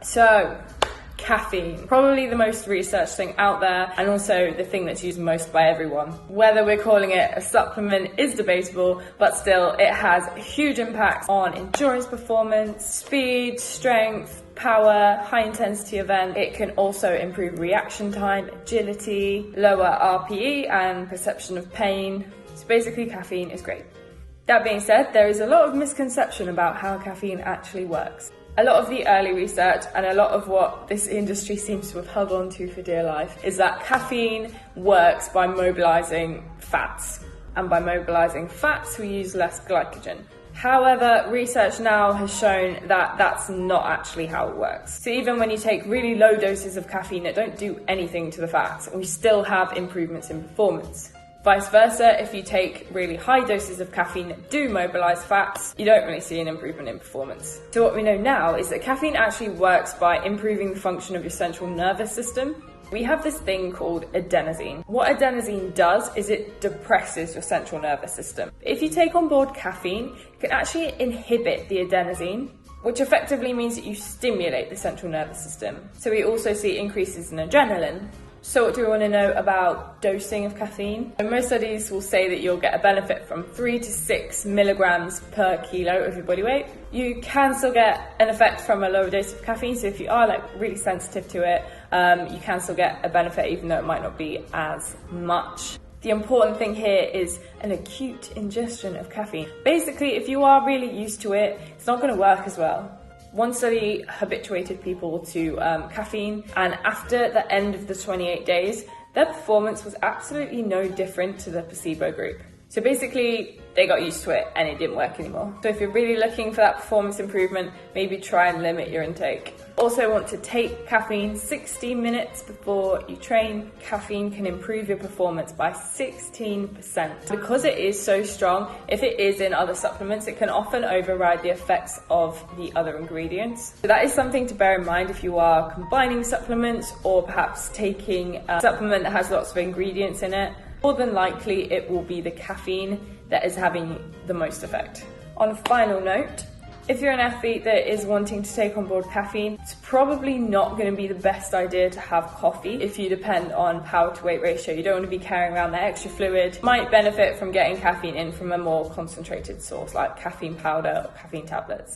So, caffeine, probably the most researched thing out there, and also the thing that's used most by everyone. Whether we're calling it a supplement is debatable, but still it has huge impacts on endurance performance, speed, strength, power, high intensity event. It can also improve reaction time, agility, lower RPE and perception of pain. So basically caffeine is great. That being said, there is a lot of misconception about how caffeine actually works. A lot of the early research and a lot of what this industry seems to have held on to for dear life is that caffeine works by mobilizing fats. And by mobilizing fats, we use less glycogen. However, research now has shown that that's not actually how it works. So even when you take really low doses of caffeine that don't do anything to the fats, we still have improvements in performance. Vice versa, if you take really high doses of caffeine that do mobilize fats, you don't really see an improvement in performance. So what we know now is that caffeine actually works by improving the function of your central nervous system. We have this thing called adenosine. What adenosine does is it depresses your central nervous system. If you take on board caffeine, it can actually inhibit the adenosine, which effectively means that you stimulate the central nervous system. So we also see increases in adrenaline. So what do we want to know about dosing of caffeine? Most studies will say that you'll get a benefit from 3 to 6 milligrams per kilo of your body weight. You can still get an effect from a lower dose of caffeine, so if you are really sensitive to it, you can still get a benefit even though it might not be as much. The important thing here is an acute ingestion of caffeine. Basically, if you are really used to it, it's not going to work as well. One study habituated people to caffeine, and after the end of the 28 days, their performance was absolutely no different to the placebo group. So basically, they got used to it and it didn't work anymore. So if you're really looking for that performance improvement, maybe try and limit your intake. Also want to take caffeine 60 minutes before you train. Caffeine can improve your performance by 16%. Because it is so strong, if it is in other supplements, it can often override the effects of the other ingredients. So that is something to bear in mind if you are combining supplements or perhaps taking a supplement that has lots of ingredients in it. More than likely, it will be the caffeine that is having the most effect. On a final note, if you're an athlete that is wanting to take on board caffeine, it's probably not going to be the best idea to have coffee if you depend on power to weight ratio. You don't want to be carrying around that extra fluid. You might benefit from getting caffeine in from a more concentrated source like caffeine powder or caffeine tablets.